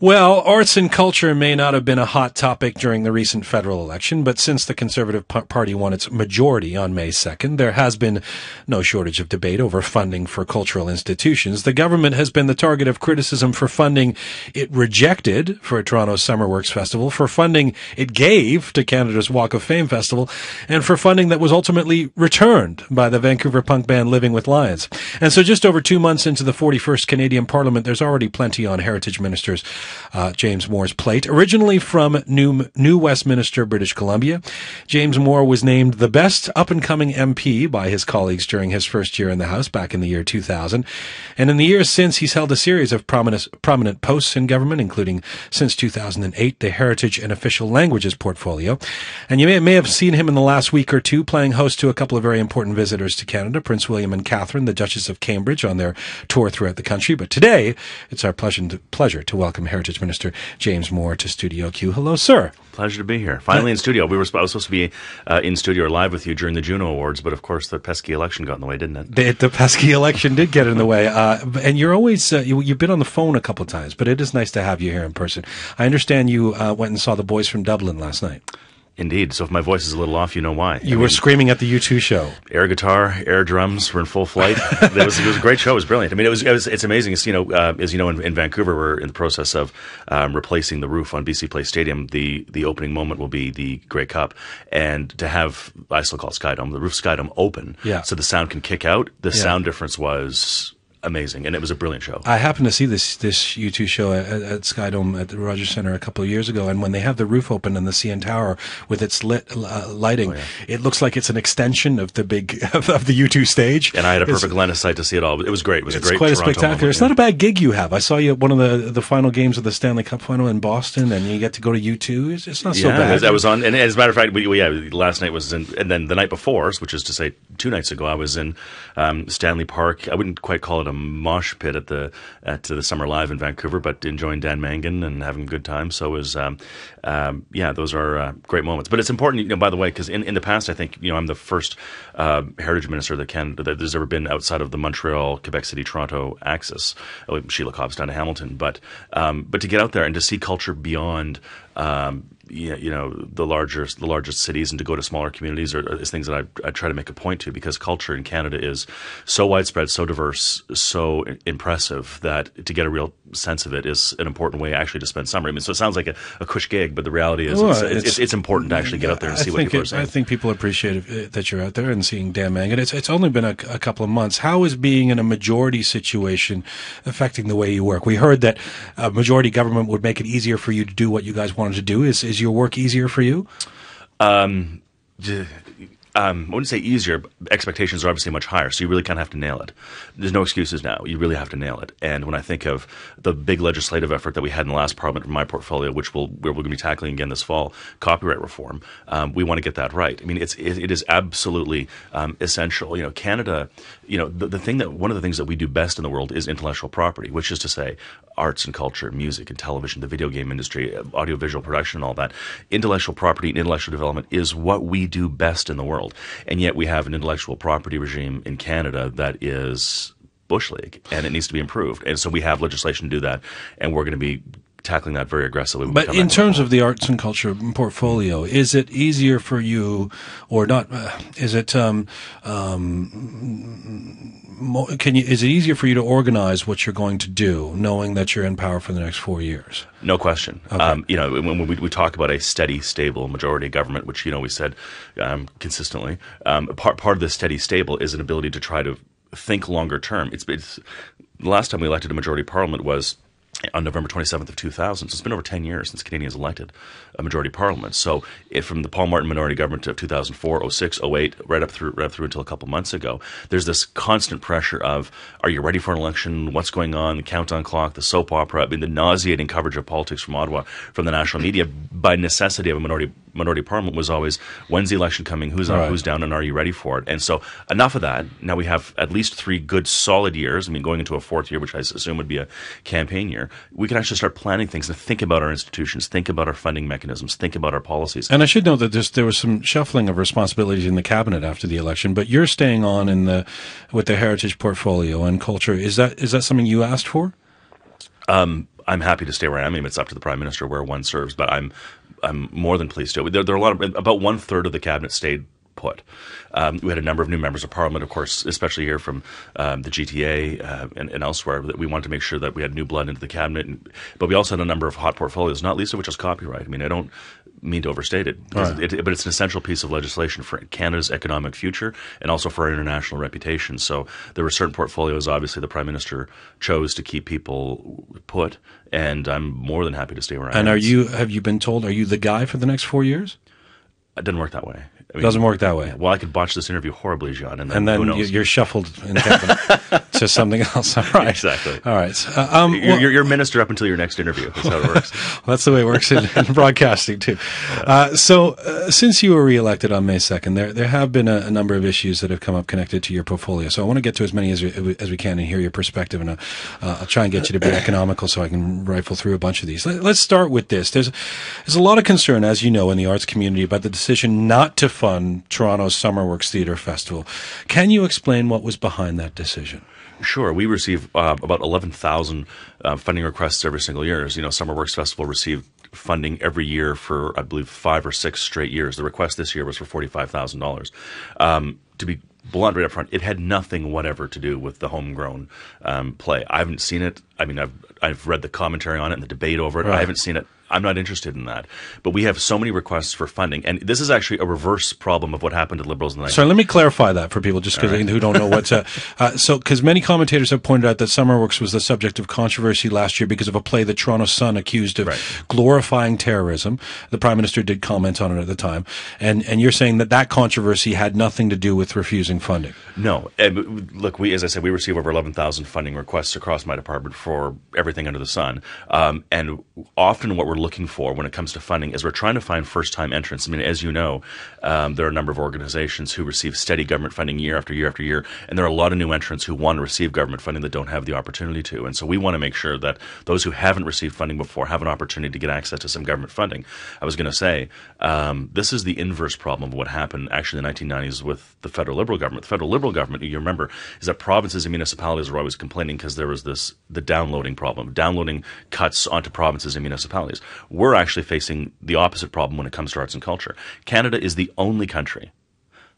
Well, arts and culture may not have been a hot topic during the recent federal election, but since the Conservative Party won its majority on May 2nd, there has been no shortage of debate over funding for cultural institutions. The government has been the target of criticism for funding it rejected for Toronto's Summer Works Festival, for funding it gave to Canada's Walk of Fame Festival, and for funding that was ultimately returned by the Vancouver punk band Living with Lions. And so just over 2 months into the 41st Canadian Parliament, there's already plenty on Heritage Minister's James Moore's plate. Originally from New Westminster, British Columbia, James Moore was named the best up-and-coming MP by his colleagues during his first year in the House back in the year 2000. And in the years since, he's held a series of prominent posts in government, including, since 2008, the Heritage and Official Languages portfolio. And you may have seen him in the last week or two playing host to a couple of very important visitors to Canada, Prince William and Catherine, the Duchess of Cambridge, on their tour throughout the country. But today, it's our pleasure to welcome Heritage Minister James Moore to Studio Q. Hello, sir. Pleasure to be here. Finally in studio. I was supposed to be in studio or live with you during the Juno Awards, but of course the pesky election got in the way, didn't it? The pesky election did get in the way. And you're always, you've been on the phone a couple of times, but it is nice to have you here in person. I understand you went and saw the boys from Dublin last night. Indeed. So if my voice is a little off, you know why. You were screaming at the U2 show. Air guitar, air drums were in full flight. It was a great show. It was brilliant. I mean, it's amazing. It's, as you know, in Vancouver, we're in the process of replacing the roof on BC Place Stadium. The opening moment will be the Grey Cup, and to have, I still call it Skydome, the roof Skydome open, so the sound can kick out. The sound difference was amazing, and it was a brilliant show. I happened to see this U2 show at Skydome at the Rogers Centre a couple of years ago, and when they have the roof open and the CN Tower with its lighting, it looks like it's an extension of the of the U2 stage. And I had a perfect line of sight to see it all. It was great. It was a great quite Toronto a spectacular moment, It's not a bad gig you have. I saw you at one of the final games of the Stanley Cup final in Boston, and you get to go to U2. It's not so bad. I was on, and as a matter of fact, last night was in, and then the night before, which is to say 2 nights ago, I was in Stanley Park. I wouldn't quite call it a mosh pit at the Summer Live in Vancouver, but enjoying Dan Mangan and having a good time. So it was, those are great moments. But it's important, by the way, because in the past, I think, I'm the first Heritage Minister that there's ever been outside of the Montreal, Quebec City, Toronto axis. Sheila Cobb's down to Hamilton, but to get out there and to see culture beyond the largest cities, and to go to smaller communities is things that I try to make a point to, because culture in Canada is so widespread, so diverse, so impressive, that to get a real sense of it is an important way actually to spend summer. I mean, so it sounds like a cush gig, but the reality is it's important to actually get out there and see what people are saying. I think people appreciate it, that you're out there and seeing Dan Mangan. It's only been a couple of months. How is being in a majority situation affecting the way you work? We heard that a majority government would make it easier for you to do what you guys wanted to do. Is your work easier for you? I wouldn't say easier, but expectations are obviously much higher, so you really kind of have to nail it. There's no excuses now. You really have to nail it. And when I think of the big legislative effort that we had in the last Parliament from my portfolio, which we're going to be tackling again this fall, copyright reform, we want to get that right. I mean, it is absolutely essential. Canada, one of the things that we do best in the world is intellectual property, which is to say arts and culture, music and television, the video game industry, audiovisual production and all that. Intellectual property and intellectual development is what we do best in the world. And yet we have an intellectual property regime in Canada that is Bush League, and it needs to be improved. And so we have legislation to do that, and we're going to be tackling that very aggressively. But in terms of the arts and culture portfolio, is it easier for you, or not? Is it is it easier for you to organize what you're going to do, knowing that you're in power for the next 4 years? No question. Okay. When we talk about a steady, stable majority government, which we said consistently, part of the steady, stable is an ability to try to think longer term. It's the last time we elected a majority parliament was on November 27th of 2000. So it's been over 10 years since Canadians elected a majority parliament. So from the Paul Martin minority government of 2004, 06, 08, right up through until a couple months ago, there's this constant pressure of, are you ready for an election? What's going on? The countdown clock, the soap opera, the nauseating coverage of politics from Ottawa, from the national media, by necessity of a minority parliament, was always, when's the election coming? Who's up, who's down, and are you ready for it? And so enough of that. Now we have at least 3 good solid years. Going into a 4th year, which I assume would be a campaign year, we can actually start planning things and think about our institutions, think about our funding mechanisms, think about our policies. And I should note that there was some shuffling of responsibilities in the cabinet after the election, but you're staying on with the heritage portfolio and culture. Is that something you asked for? I'm happy to stay where I am. I mean, it's up to the Prime Minister where one serves, but I'm more than pleased to. There are a lot of, about 1/3 of the cabinet stayed put. We had a number of new members of parliament, of course, especially here from the GTA and elsewhere, that we wanted to make sure that we had new blood into the cabinet. But we also had a number of hot portfolios, not least of which is copyright. I mean, I don't mean to overstate it, but it's an essential piece of legislation for Canada's economic future and also for our international reputation. So there were certain portfolios, obviously, the Prime Minister chose to keep people put, and I'm more than happy to stay where I am. And have you been told, are you the guy for the next 4 years? It doesn't work that way. I mean, doesn't work that way. Well, I could botch this interview horribly, Jian, and then who knows? You're shuffled in cabinet to something else. All right. Exactly. All right. You're minister up until your next interview. That's how it works. That's the way it works in broadcasting, too. So since you were reelected on May 2nd, there have been a number of issues that have come up connected to your portfolio. So I want to get to as many as we can and hear your perspective, and I'll try and get you to be economical so I can rifle through a bunch of these. Let's start with this. There's a lot of concern, as you know, in the arts community about the decision not to fund Toronto's Summerworks Theatre Festival. Can you explain what was behind that decision? Sure. We receive about 11,000 funding requests every single year. As you know, Summerworks Festival received funding every year for, I believe, 5 or 6 straight years. The request this year was for $45,000. To be blunt right up front, it had nothing whatever to do with the homegrown play. I haven't seen it. I mean, I've read the commentary on it and the debate over it. Right. I haven't seen it. I'm not interested in that. But we have so many requests for funding. And this is actually a reverse problem of what happened to Liberals in the 90s. So let me clarify that for people just who don't know what's because many commentators have pointed out that Summerworks was the subject of controversy last year because of a play that Toronto Sun accused of glorifying terrorism. The Prime Minister did comment on it at the time. And you're saying that controversy had nothing to do with refusing funding. No. Look, as I said, we receive over 11,000 funding requests across my department for everything under the sun. And often what we're looking for when it comes to funding is we're trying to find first-time entrants. I mean, as you know, there are a number of organizations who receive steady government funding year after year after year, and there are a lot of new entrants who want to receive government funding that don't have the opportunity to. And so we want to make sure that those who haven't received funding before have an opportunity to get access to some government funding. I was going to say, this is the inverse problem of what happened actually in the 1990s with the federal Liberal government. The federal Liberal government, you remember, is that provinces and municipalities were always complaining because there was the downloading problem, downloading cuts onto provinces and municipalities. We're actually facing the opposite problem when it comes to arts and culture. Canada is the only country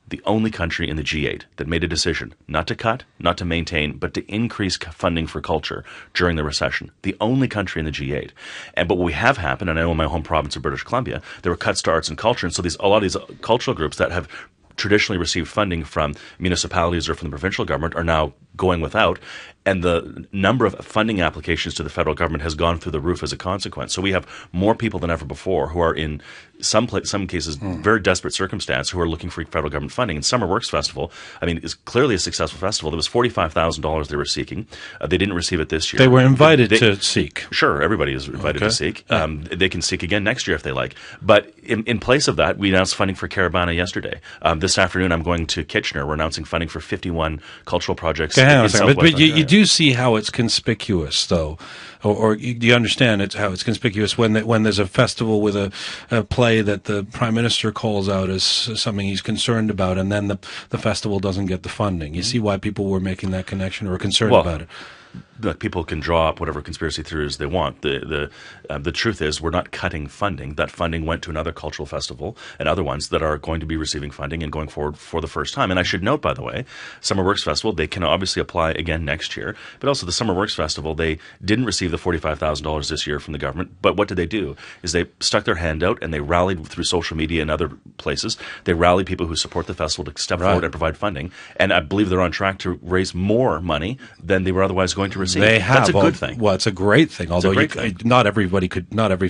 in the G8 that made a decision not to cut, not to maintain, but to increase funding for culture during the recession. The only country in the G8. But what we have happened, and I know in my home province of British Columbia, there were cuts to arts and culture, and so a lot of these cultural groups that have traditionally received funding from municipalities or from the provincial government are now going without, and the number of funding applications to the federal government has gone through the roof as a consequence. So we have more people than ever before who are in some cases very desperate circumstance who are looking for federal government funding. And Summerworks Festival, I mean, is clearly a successful festival. There was $45,000 they were seeking. They didn't receive it this year. They were invited to seek. Sure, everybody is invited to seek. They can seek again next year if they like. But in place of that, we announced funding for Caravana yesterday. This afternoon, I'm going to Kitchener. We're announcing funding for 51 cultural projects. But you do see how it's conspicuous, though, or do you understand how it's conspicuous when there's a festival with a play that the Prime Minister calls out as something he's concerned about, and then the festival doesn't get the funding. You see why people were making that connection or concerned about it. Look, people can draw up whatever conspiracy theories they want. The truth is we're not cutting funding. That funding went to another cultural festival and other ones that are going to be receiving funding and going forward for the first time. And I should note, by the way, Summerworks Festival, they can obviously apply again next year. But also the Summerworks Festival, they didn't receive the $45,000 this year from the government. But what did they do? Is they stuck their hand out and they rallied through social media and other places. They rallied people who support the festival to step forward and provide funding. And I believe they're on track to raise more money than they were otherwise going to receive. They have. That's a good thing. Well, it's a great thing. Although not every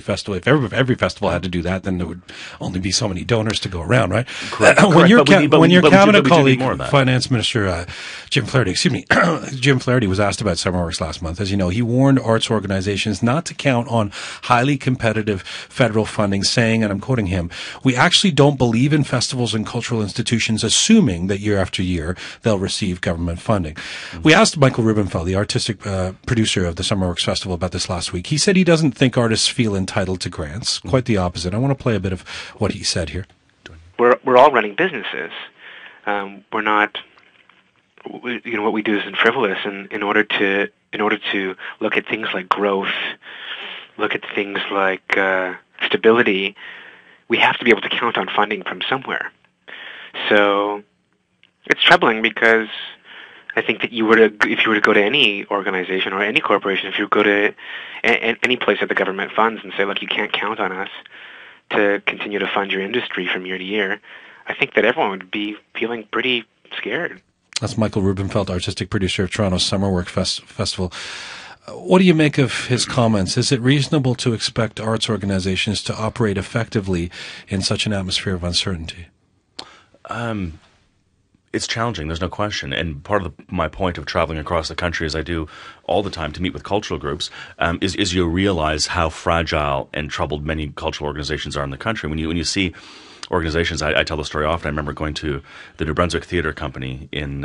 festival. If every festival had to do that, then there would only be so many donors to go around, right? Correct. When your cabinet colleague, Finance Minister Jim Flaherty, was asked about Summerworks last month. As you know, he warned arts organizations not to count on highly competitive federal funding, saying, and I'm quoting him, "We actually don't believe in festivals and cultural institutions assuming that year after year they'll receive government funding." Mm-hmm. We asked Michael Rubenfeld, the artistic producer of the Summerworks Festival, about this last week. He said he doesn't think artists feel entitled to grants. Quite the opposite. I want to play a bit of what he said here. We're all running businesses. We're not. What we do isn't frivolous, and in order to in order to look at things like growth, look at things like stability, we have to be able to count on funding from somewhere. So it's troubling because I think that if you were to go to any organization or any corporation, if you go to any place that the government funds and say, look, you can't count on us to continue to fund your industry from year to year, I think that everyone would be feeling pretty scared. That's Michael Rubenfeld, artistic producer of Toronto's Summer Work Festival. What do you make of his comments? Is it reasonable to expect arts organizations to operate effectively in such an atmosphere of uncertainty? It's challenging, there's no question. And part of my point of traveling across the country, as I do all the time to meet with cultural groups, is you realize how fragile and troubled many cultural organizations are in the country. When you see organizations, I tell the story often. I remember going to the New Brunswick Theatre Company in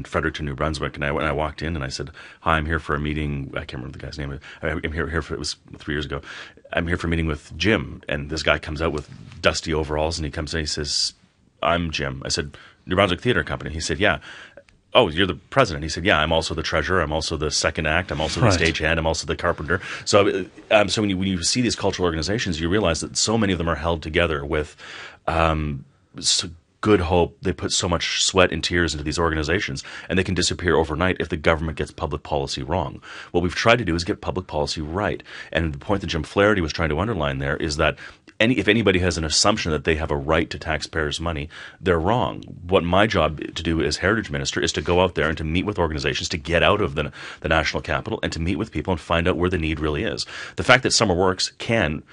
Fredericton, New Brunswick, and I walked in and I said, "Hi, I'm here for a meeting." I can't remember the guy's name. I'm here for, it was 3 years ago. I'm here for a meeting with Jim, and this guy comes out with dusty overalls, and he comes in and he says, "I'm Jim." I said, "New Brunswick Theatre Company." He said, "Yeah." "Oh, you're the president." He said, "Yeah, I'm also the treasurer. I'm also the second act. I'm also the stagehand. I'm also the carpenter." So when you see these cultural organizations, you realize that so many of them are held together with good hope. They put so much sweat and tears into these organizations, and they can disappear overnight if the government gets public policy wrong. What we've tried to do is get public policy right. And the point that Jim Flaherty was trying to underline there is that if anybody has an assumption that they have a right to taxpayers' money, they're wrong. What my job to do as Heritage Minister is to go out there and to meet with organizations, to get out of the national capital and to meet with people and find out where the need really is. The fact that Summer Works can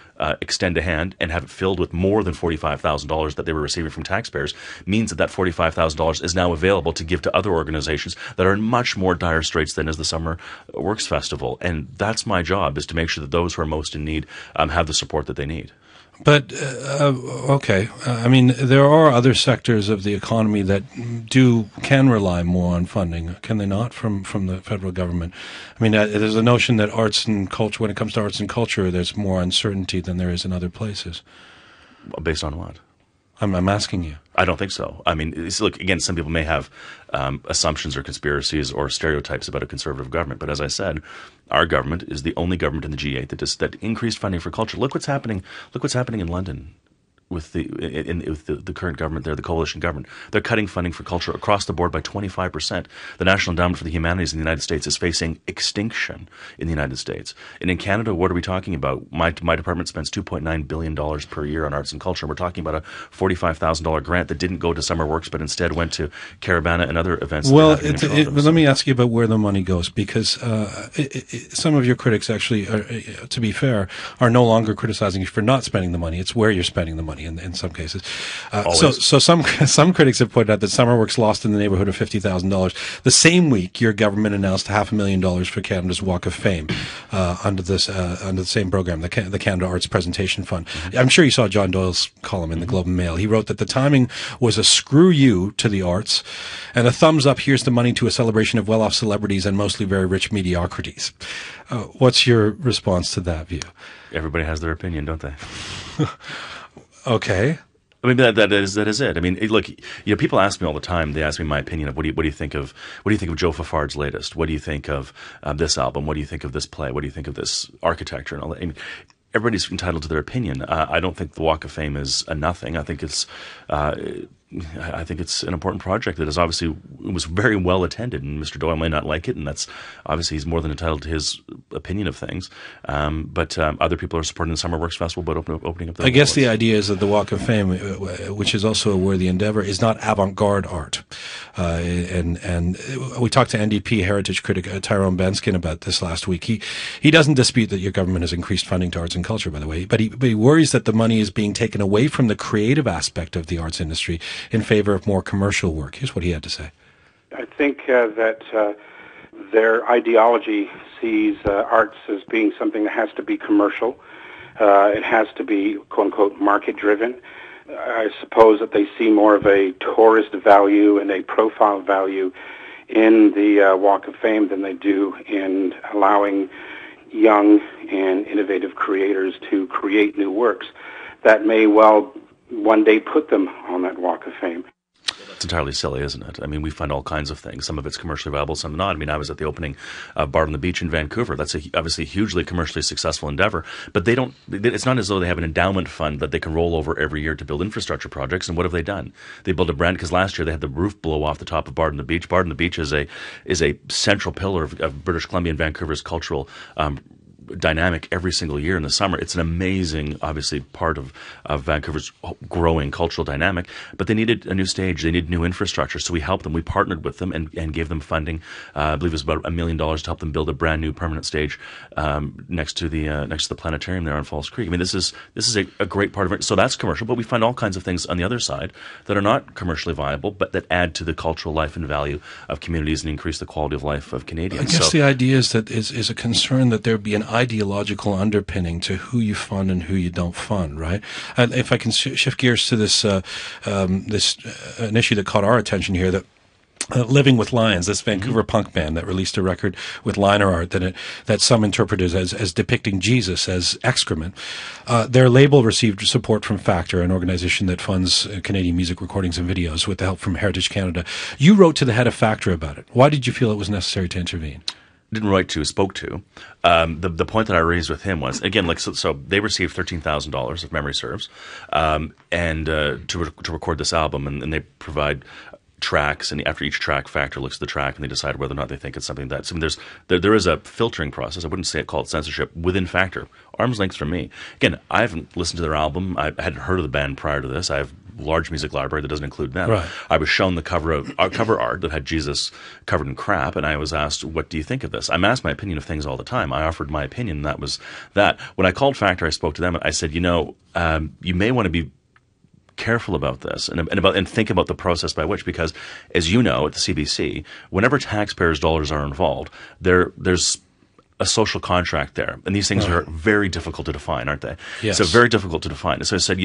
extend a hand and have it filled with more than $45,000 that they were receiving from taxpayers means that $45,000 is now available to give to other organizations that are in much more dire straits than is the Summer Works Festival. And that's my job, is to make sure that those who are most in need have the support that they need. But, okay. I mean, there are other sectors of the economy that can rely more on funding, can they not, from the federal government? I mean, there's a notion that arts and culture, when it comes to arts and culture, there's more uncertainty than there is in other places. Based on what? I'm asking you. I don't think so. I mean, look, again, some people may have assumptions or conspiracies or stereotypes about a conservative government. But as I said, our government is the only government in the G8 that increased funding for culture. Look what's happening. Look what's happening in London with the current government there, the coalition government. They're cutting funding for culture across the board by 25%. The National Endowment for the Humanities in the United States is facing extinction in the United States. And in Canada, what are we talking about? My department spends $2.9 billion per year on arts and culture. We're talking about a $45,000 grant that didn't go to Summer Works, but instead went to Caravana and other events. Well, let me ask you about where the money goes, because some of your critics actually, to be fair, are no longer criticizing you for not spending the money. It's where you're spending the money. In some cases. So some critics have pointed out that Summer Works lost in the neighborhood of $50,000. The same week, your government announced $500,000 for Canada's Walk of Fame under the same program, the Canada Arts Presentation Fund. Mm-hmm. I'm sure you saw John Doyle's column in the Globe and Mail. He wrote that the timing was a screw you to the arts and a thumbs up, here's the money to a celebration of well-off celebrities and mostly very rich mediocrities. What's your response to that view? Everybody has their opinion, don't they? Okay. I mean, that is it. I mean, look, people ask me all the time. They ask me my opinion of what do you think of Joe Fafard's latest? What do you think of this album? What do you think of this play? What do you think of this architecture and all that? I mean, everybody's entitled to their opinion. I don't think the Walk of Fame is a nothing. I think it's an important project that is obviously was very well attended, and Mr. Doyle may not like it, and that's obviously he's more than entitled to his opinion of things. But other people are supporting the Summer Works Festival, but opening up. I guess the idea is that the Walk of Fame, which is also a worthy endeavor, is not avant-garde art. And we talked to NDP heritage critic Tyrone Benskin about this last week. He doesn't dispute that your government has increased funding to arts and culture, by the way, but he worries that the money is being taken away from the creative aspect of the arts industry in favor of more commercial work. Here's what he had to say. I think that their ideology sees arts as being something that has to be commercial. It has to be, quote-unquote, market-driven. I suppose that they see more of a tourist value and a profile value in the Walk of Fame than they do in allowing young and innovative creators to create new works that may well one day put them on that Walk of Fame. It's entirely silly, isn't it? I mean, we fund all kinds of things. Some of it's commercially viable, some not. I mean, I was at the opening of Bard on the Beach in Vancouver. That's obviously a hugely commercially successful endeavor. But it's not as though they have an endowment fund that they can roll over every year to build infrastructure projects. And what have they done? They built a brand, because last year they had the roof blow off the top of Bard on the Beach. Bard on the Beach is a central pillar of British Columbia and Vancouver's cultural dynamic every single year in the summer. It's an amazing, obviously, part of Vancouver's growing cultural dynamic, but they needed a new stage. They needed new infrastructure. So we helped them. We partnered with them and gave them funding. I believe it was about $1 million to help them build a brand new permanent stage next to the planetarium there on Falls Creek. I mean, this is a great part of it. So that's commercial, but we find all kinds of things on the other side that are not commercially viable, but that add to the cultural life and value of communities and increase the quality of life of Canadians. I guess the idea is that is a concern that there be an ideological underpinning to who you fund and who you don't fund, right? And if I can shift gears to this an issue that caught our attention here, that Living with Lions, this Vancouver punk band that released a record with liner art that some interpreted as depicting Jesus as excrement. Their label received support from Factor, an organization that funds Canadian music recordings and videos with the help from Heritage Canada. You wrote to the head of Factor about it. Why did you feel it was necessary to intervene? Didn't write to, spoke to. The point that I raised with him was, again, so they received $13,000, if memory serves, and to record this album, and they provide tracks, and after each track, Factor looks at the track and they decide whether or not they think it's something that's. I mean, there is a filtering process. I wouldn't call it censorship within Factor. Arm's length from me. Again, I haven't listened to their album. I hadn't heard of the band prior to this. I have a large music library that doesn't include them. Right. I was shown the cover art that had Jesus covered in crap, and I was asked, "What do you think of this?" I'm asked my opinion of things all the time. I offered my opinion, and that was that. When I called Factor, I spoke to them. And I said, you may want to be careful about this and think about the process by which, because as you know, at the CBC, whenever taxpayers' dollars are involved, there's a social contract there, and these things are very difficult to define, aren't they? Yes. So very difficult to define. So I said,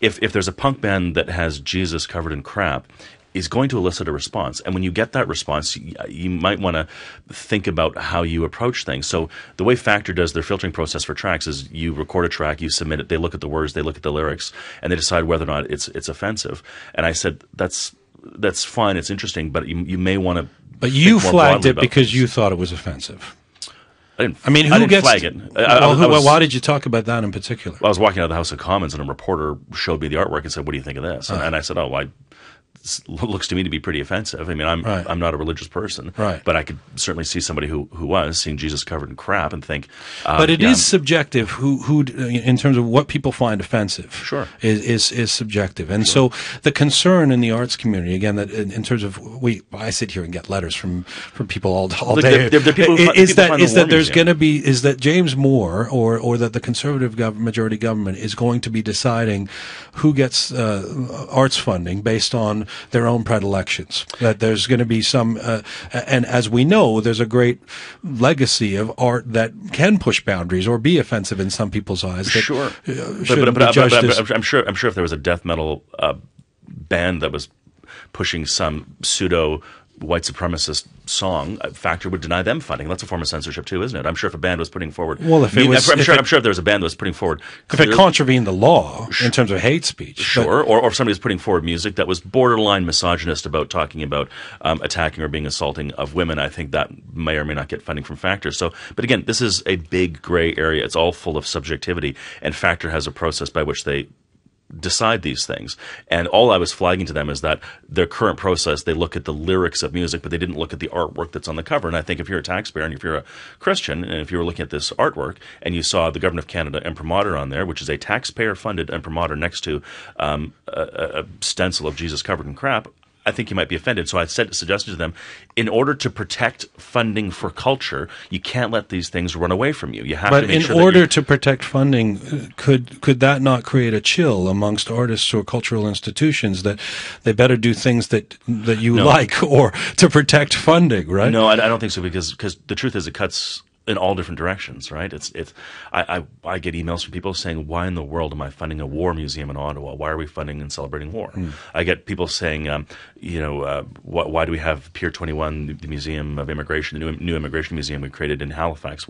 if there's a punk band that has Jesus covered in crap, is going to elicit a response. And when you get that response, you might want to think about how you approach things. So the way Factor does their filtering process for tracks is you record a track, you submit it, they look at the words, they look at the lyrics, and they decide whether or not it's offensive. And I said, that's fine, it's interesting, but you may want to. But you flagged it because you thought it was offensive. I didn't flag it. Why did you talk about that in particular? I was walking out of the House of Commons, and a reporter showed me the artwork and said, "What do you think of this?" And I said, looks to me to be be offensive. I mean, I'm not a religious person, but I could certainly see somebody who was seeing Jesus covered in crap and think. But it is subjective. Who in terms of what people find offensive, is subjective. And so the concern in the arts community, again, that in terms of I sit here and get letters from people all day. Is that there's going to be that James Moore or that the Conservative majority government is going to be deciding who gets arts funding based on their own predilections, that there's going to be some, and as we know, there's a great legacy of art that can push boundaries or be offensive in some people's eyes. Sure, but I'm sure if there was a death metal band that was pushing some pseudo white supremacist song, Factor would deny them funding. That's a form of censorship too, isn't it? I'm sure if a band was putting forward, I'm sure if there was a band that was putting forward, if it contravened the law in terms of hate speech, or if somebody was putting forward music that was borderline misogynist about talking about attacking or being assaulting of women, I think that may or may not get funding from Factor. So, but again, this is a big gray area. It's all full of subjectivity, and Factor has a process by which they decide these things. And all I was flagging to them is that their current process, they look at the lyrics of music, but they didn't look at the artwork that's on the cover. And I think if you're a taxpayer and if you're a Christian, and if you were looking at this artwork and you saw the Government of Canada imprimatur on there, which is a taxpayer-funded imprimatur next to a stencil of Jesus covered in crap, I think you might be offended. So I suggested to them, in order to protect funding for culture, you can't let these things run away from you. You have to make sure. But in order to protect funding, could that not create a chill amongst artists or cultural institutions that they better do things that you like or to protect funding, right? No, I don't think so, because the truth is it cuts in all different directions, right? I get emails from people saying, why in the world am I funding a war museum in Ottawa? Why are we funding and celebrating war? I get people saying, why do we have Pier 21, the Museum of Immigration, the new immigration museum we created in Halifax?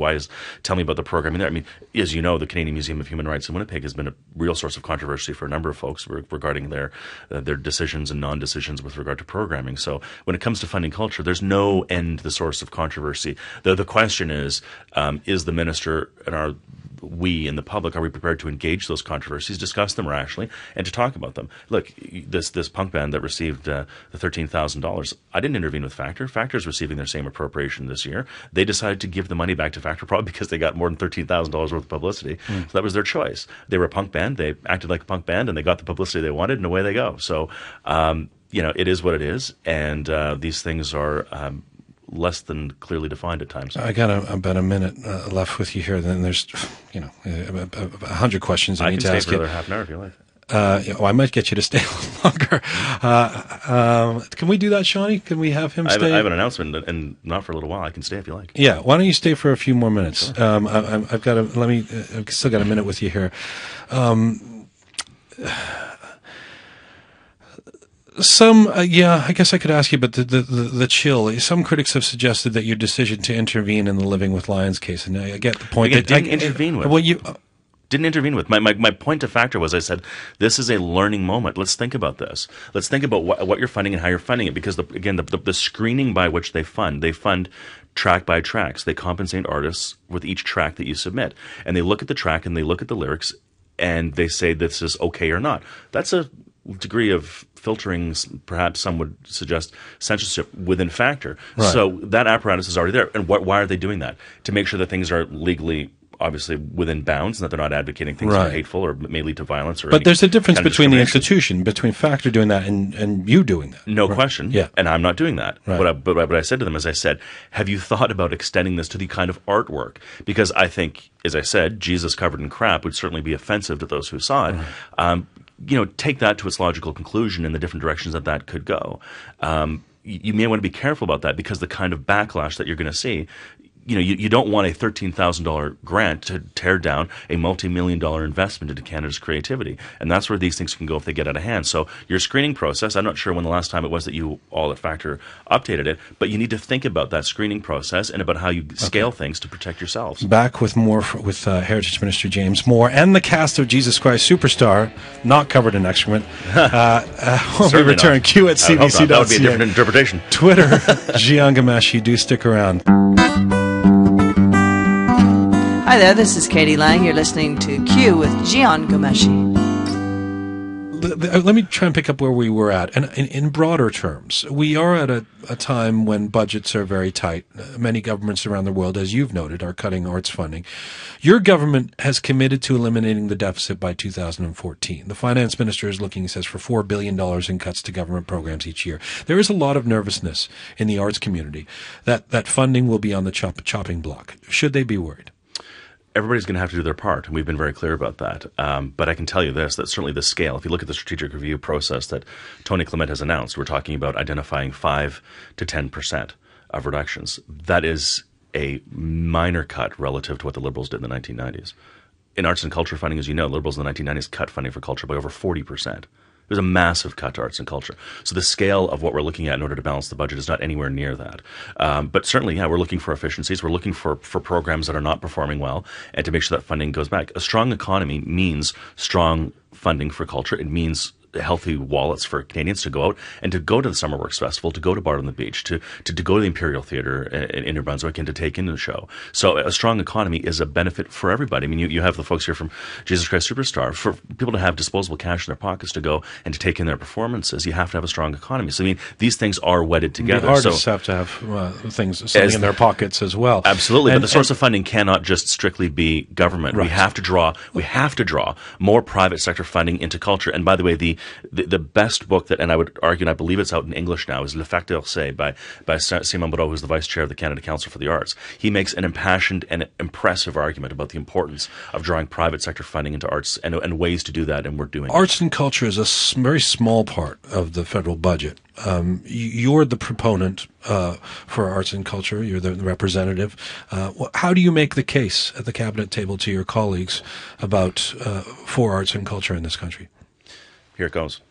Tell me about the programming there. I mean, as you know, the Canadian Museum of Human Rights in Winnipeg has been a real source of controversy for a number of folks regarding their decisions and non-decisions with regard to programming. So when it comes to funding culture, there's no end to the source of controversy. The question is the minister and we in the public, are we prepared to engage those controversies, discuss them rationally, and to talk about them? Look, this punk band that received the $13,000, I didn't intervene with Factor. Factor's receiving their same appropriation this year. They decided to give the money back to Factor probably because they got more than $13,000 worth of publicity. So that was their choice. They were a punk band. They acted like a punk band, and they got the publicity they wanted, and away they go. So, it is what it is, and these things are less than clearly defined at times. I got about a minute left with you here. Then there's, 100 questions I need to ask you. I can stay for another half an hour if you like. I might get you to stay longer. Can we do that, Shawnee? Can we have him stay? I have an announcement, and not for a little while. I can stay if you like. Yeah. Why don't you stay for a few more minutes? Sure. I've still got a minute with you here. I guess I could ask you, but the chill. Some critics have suggested that your decision to intervene in the Living with Lions case, and I get the point. Didn't intervene with. My point to Factor was, I said, this is a learning moment. Let's think about this. Let's think about what you're funding and how you're funding it, because the screening by which they fund track by tracks. They compensate artists with each track that you submit, and they look at the track and they look at the lyrics, and they say this is okay or not. That's a degree of filtering, perhaps some would suggest censorship within Factor. Right. So that apparatus is already there. And why are they doing that? To make sure that things are legally, obviously, within bounds, and that they're not advocating things that are hateful or may lead to violence. But there's a difference between the institution, between Factor doing that and you doing that. No question. Yeah. And I'm not doing that. Right. But what I said to them is, I said, have you thought about extending this to the kind of artwork? Because I think, as I said, Jesus covered in crap would certainly be offensive to those who saw it. Right. Take that to its logical conclusion and the different directions that could go. You may want to be careful about that, because the kind of backlash that you're going to see, you don't want a $13,000 grant to tear down a multi-million-dollar investment into Canada's creativity. And that's where these things can go if they get out of hand. So your screening process, I'm not sure when the last time it was that you all at Factor updated it, but you need to think about that screening process and about how you scale things to protect yourselves. Back with more with Heritage Minister James Moore and the cast of Jesus Christ Superstar, not covered in excrement. When we return, not. Q at CBC.ca. That would be a different interpretation. Twitter, Jian Ghomeshi. Do stick around. Hi there, this is Katie Lang. You're listening to Q with Jian Ghomeshi. Let me try and pick up where we were at. And in broader terms, we are at a time when budgets are very tight. Many governments around the world, as you've noted, are cutting arts funding. Your government has committed to eliminating the deficit by 2014. The finance minister is looking, he says, for $4 billion in cuts to government programs each year. There is a lot of nervousness in the arts community that funding will be on the chopping block. Should they be worried? Everybody's going to have to do their part, and we've been very clear about that. But I can tell you this, that certainly the scale, if you look at the strategic review process that Tony Clement has announced, we're talking about identifying 5 to 10% of reductions. That is a minor cut relative to what the Liberals did in the 1990s. In arts and culture funding, as you know, Liberals in the 1990s cut funding for culture by over 40%. There's a massive cut to arts and culture. So the scale of what we're looking at in order to balance the budget is not anywhere near that. But certainly, we're looking for efficiencies. We're looking for programs that are not performing well, and to make sure that funding goes back. A strong economy means strong funding for culture. It means healthy wallets for Canadians to go out and to go to the Summer Works Festival, to go to Bard on the Beach, to go to the Imperial Theatre in New Brunswick and to take in the show. So a strong economy is a benefit for everybody. I mean, you have the folks here from Jesus Christ Superstar. For people to have disposable cash in their pockets to go and to take in their performances, you have to have a strong economy. So, I mean, these things are wedded together. The artists have to have things sitting in their pockets as well. Absolutely. But the source of funding cannot just strictly be government. Right. We have to draw more private sector funding into culture. And by the way, the the best book that, and I would argue, and I believe it's out in English now, is Le Facteur C by Simon Brault, who's the vice chair of the Canada Council for the Arts. He makes an impassioned and impressive argument about the importance of drawing private sector funding into arts and ways to do that, and we're doing it. Arts and culture is a very small part of the federal budget. You're the proponent for arts and culture. You're the representative. How do you make the case at the cabinet table to your colleagues about for arts and culture in this country? Here it goes.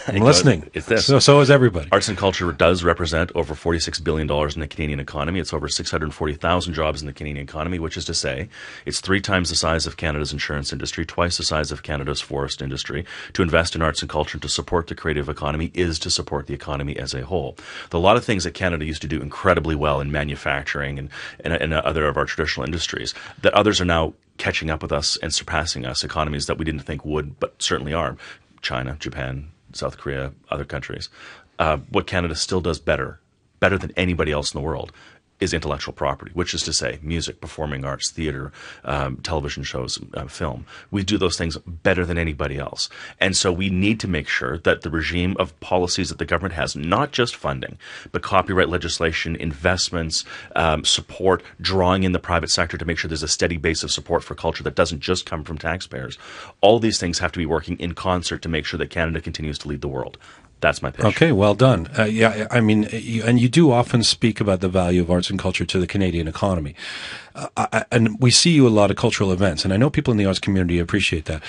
I'm listening. It's this. So is everybody. Arts and culture does represent over $46 billion in the Canadian economy. It's over 640,000 jobs in the Canadian economy, which is to say it's 3 times the size of Canada's insurance industry, twice the size of Canada's forest industry. To invest in arts and culture and to support the creative economy is to support the economy as a whole. There are a lot of things that Canada used to do incredibly well in manufacturing and other of our traditional industries that others are now catching up with us and surpassing us, economies that we didn't think would, but certainly are. China, Japan, South Korea, other countries. What Canada still does better than anybody else in the world, is intellectual property, which is to say music, performing arts, theater, television shows, film. We do those things better than anybody else. And so we need to make sure that the regime of policies that the government has, not just funding, but copyright legislation, investments, support, drawing in the private sector to make sure there's a steady base of support for culture that doesn't just come from taxpayers. All these things have to be working in concert to make sure that Canada continues to lead the world. That's my pitch. Okay, well done. Yeah, I mean, you do often speak about the value of arts and culture to the Canadian economy. And we see you at a lot of cultural events, and I know people in the arts community appreciate that.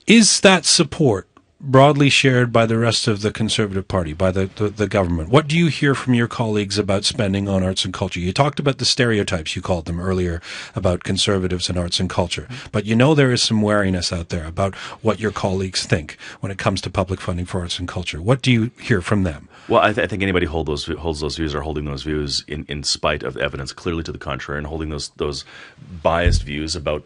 Is that support broadly shared by the rest of the Conservative Party, by the government? What do you hear from your colleagues about spending on arts and culture? You talked about the stereotypes, you called them earlier, about Conservatives and arts and culture. But you know there is some wariness out there about what your colleagues think when it comes to public funding for arts and culture. What do you hear from them? Well, I think anybody holds those views are holding those views in spite of evidence clearly to the contrary, and holding those biased views about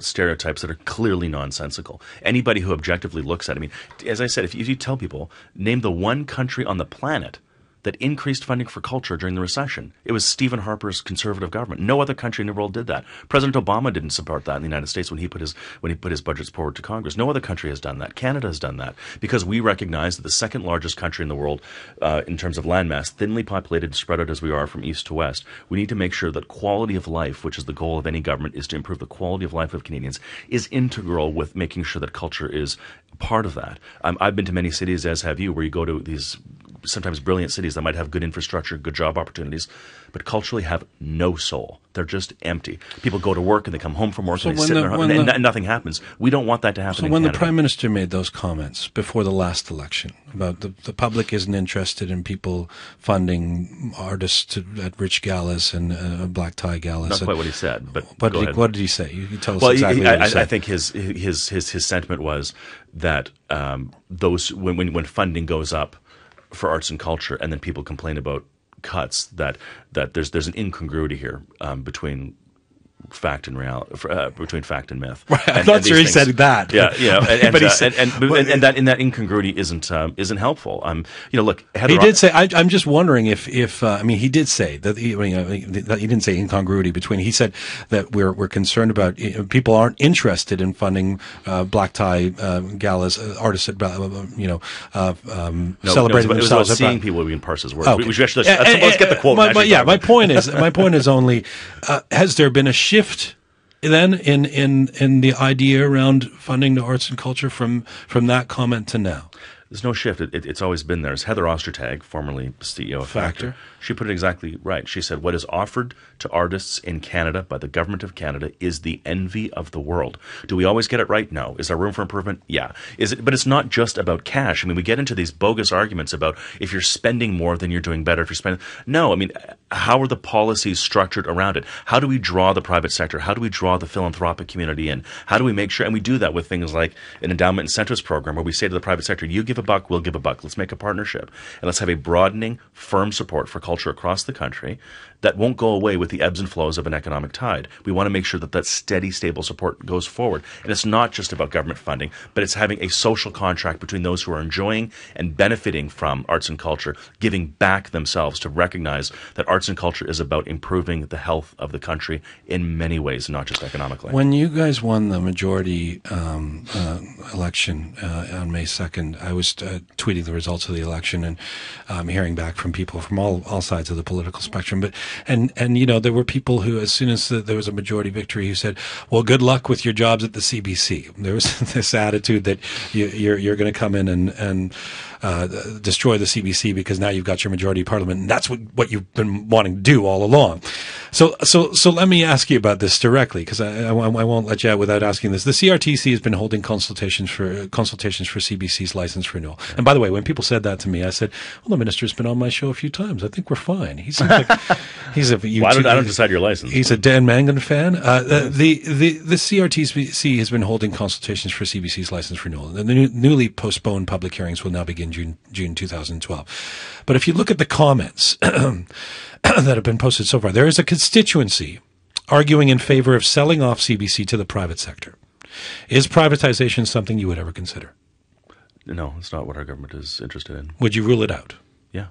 stereotypes that are clearly nonsensical. Anybody who objectively looks at it, I mean, as I said, if you tell people, name the one country on the planet that increased funding for culture during the recession, it was Stephen Harper's Conservative government. No other country in the world did that. President Obama didn't support that in the United States when he put his budgets forward to Congress. No other country has done that. Canada has done that because we recognize that the second largest country in the world in terms of landmass, thinly populated, spread out as we are from east to west, we need to make sure that quality of life, which is the goal of any government, is to improve the quality of life of Canadians, is integral with making sure that culture is part of that. I've been to many cities, as have you, where you go to these sometimes brilliant cities that might have good infrastructure, good job opportunities, but culturally have no soul. They're just empty. People go to work and they come home from work and they sit in their home and nothing happens. We don't want that to happen in Canada. So when the Prime Minister made those comments before the last election about the public isn't interested in people funding artists at rich galas and black tie galas. Not quite what he said, but what did he say? You can tell us exactly what he said. I think his sentiment was that those when funding goes up for arts and culture, and then people complain about cuts, that there's an incongruity here between fact and between fact and myth. Right, I'm not sure he said that. Yeah, but he said, and that incongruity isn't helpful. Look, Heather, he did say. I'm just wondering if he did say that. He didn't say incongruity between. He said that we're concerned about people aren't interested in funding black tie galas, artists at celebrating it was about seeing people being Parsons' work. Okay. Let's get the quote. My point is only has there been a shift then in the idea around funding the arts and culture from that comment to now? There's no shift. It's always been there. As Heather Ostertag, formerly CEO of Factor, she put it exactly right. She said, what is offered to artists in Canada by the government of Canada is the envy of the world. Do we always get it right? No. Is there room for improvement? Yeah. But it's not just about cash. I mean, we get into these bogus arguments about if you're spending more, then you're doing better. If you're spending... No. I mean, how are the policies structured around it? How do we draw the private sector? How do we draw the philanthropic community in? How do we make sure... And we do that with things like an endowment incentives program where we say to the private sector, you give a buck, we'll give a buck. Let's make a partnership. And let's have a broadening, firm support for culture across the country that won't go away with the ebbs and flows of an economic tide. We want to make sure that that steady, stable support goes forward. And it's not just about government funding, but it's having a social contract between those who are enjoying and benefiting from arts and culture, giving back themselves to recognize that arts and culture is about improving the health of the country in many ways, not just economically. When you guys won the majority election on May 2nd, I was tweeting the results of the election and hearing back from people from all sides of the political spectrum. But and you know, there were people who, as soon as there was a majority victory, who said, "Well, good luck with your jobs at the CBC." There was this attitude that you're going to come in and destroy the CBC because now you've got your majority parliament, and that's what you've been wanting to do all along. So let me ask you about this directly, because I won't let you out without asking this. The CRTC has been holding consultations for CBC's license renewal. And by the way, when people said that to me, I said, "Well, the minister's been on my show a few times. I think we're fine." He seems like he's a. Well, I don't decide your license. He's a Dan Mangan fan. The CRTC has been holding consultations for CBC's license renewal. The newly postponed public hearings will now begin June 2012. But if you look at the comments that have been posted so far, there is a constituency arguing in favor of selling off CBC to the private sector. Is privatization something you would ever consider? No, it's not what our government is interested in. Would you rule it out? Yeah.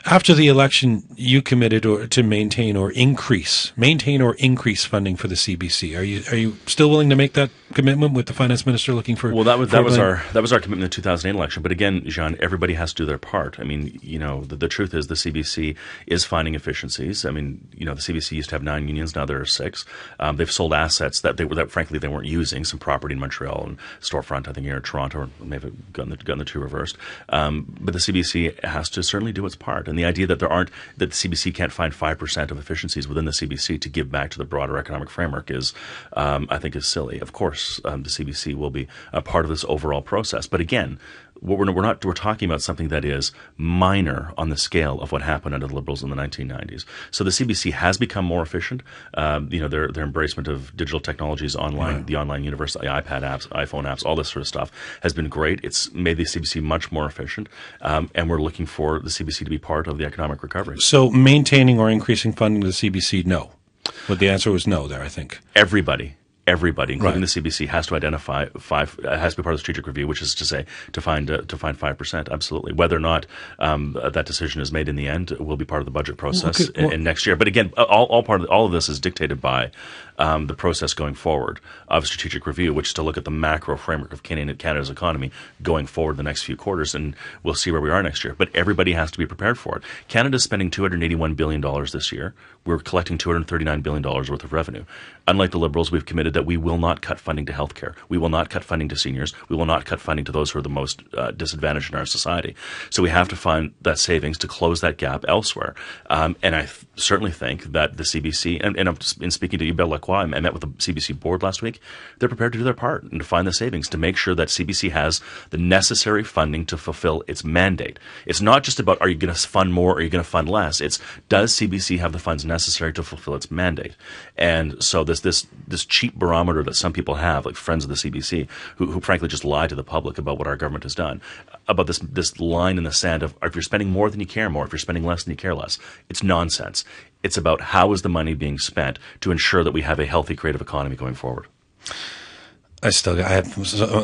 After the election, you committed to maintain or increase funding for the CBC. Are you still willing to make that commitment with the finance minister looking for? Well, that was our commitment in the 2008 election. But again, Jian, everybody has to do their part. I mean, you know, the truth is the CBC is finding efficiencies. I mean, you know, the CBC used to have 9 unions, now there are 6. They've sold assets that frankly they weren't using. Some property in Montreal and storefront, I think, here in Toronto, or maybe gotten the two reversed. But the CBC has to certainly do its part. And the idea that that the CBC can't find 5% of efficiencies within the CBC to give back to the broader economic framework is, I think, is silly. Of course, the CBC will be a part of this overall process. But again, we're talking about something that is minor on the scale of what happened under the Liberals in the 1990s. So the CBC has become more efficient. You know, their embracement of digital technologies online, the online universe, the iPad apps, iPhone apps, all this sort of stuff has been great. It's made the CBC much more efficient, and we're looking for the CBC to be part of the economic recovery. So maintaining or increasing funding to the CBC, no. But the answer was no there, I think. Everybody, including the CBC, has to identify has to be part of the strategic review, which is to say to find 5%. Absolutely, whether or not that decision is made in the end will be part of the budget process in next year. But again, all of this is dictated by the process going forward of strategic review, which is to look at the macro framework of Canada's economy going forward the next few quarters, and we'll see where we are next year. But everybody has to be prepared for it. Canada's spending $281 billion this year. We're collecting $239 billion worth of revenue. Unlike the Liberals, we've committed that we will not cut funding to healthcare. We will not cut funding to seniors. We will not cut funding to those who are the most disadvantaged in our society. So we have to find that savings to close that gap elsewhere. And I certainly think that the CBC, and in speaking to Hubert Lacroix, I met with the CBC board last week. They're prepared to do their part and to find the savings to make sure that CBC has the necessary funding to fulfill its mandate. It's not just about, are you going to fund more or are you going to fund less? It's, does CBC have the funds necessary to fulfill its mandate? And so this cheap barometer that some people have, like friends of the CBC, who frankly just lie to the public about what our government has done, about this line in the sand of, if you're spending more, then you care more. If you're spending less, then you care less. It's nonsense. It's about how is the money being spent to ensure that we have a healthy, creative economy going forward. I have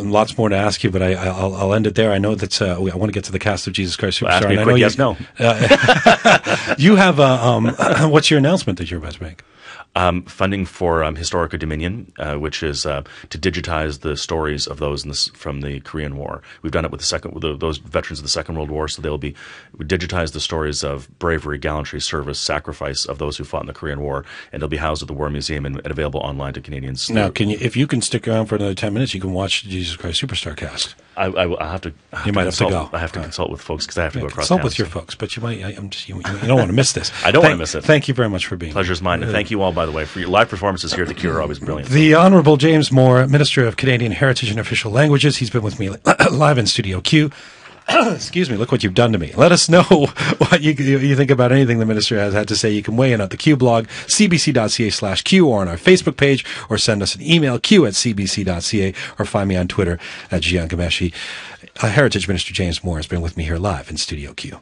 lots more to ask you, but I'll end it there. I know that I want to get to the cast of Jesus Christ Superstar. Ask me a quick yes, no. You have what's your announcement that you're about to make? Funding for Historica Dominion, which is to digitize the stories of those from the Korean War. We've done it with those veterans of the Second World War, so we digitize the stories of bravery, gallantry, service, sacrifice of those who fought in the Korean War, and they'll be housed at the War Museum and available online to Canadians. Now, if you can stick around for another 10 minutes, you can watch the Jesus Christ Superstar cast. I have to. You might have to go. I have to consult with folks because I have to go across. Consult with your folks, but you might. You don't want to miss this. I don't want to miss it. Thank you very much for being here. Pleasure's mine, and thank you all, by the way, for your live performances here at the Q are always brilliant. The Honourable James Moore, Minister of Canadian Heritage and Official Languages. He's been with me live in Studio Q. Excuse me, look what you've done to me. Let us know what you think about anything the minister has had to say. You can weigh in at the Q blog, cbc.ca/Q, or on our Facebook page, or send us an email, q@cbc.ca, or find me on Twitter at Jian Ghomeshi. Heritage Minister James Moore has been with me here live in Studio Q.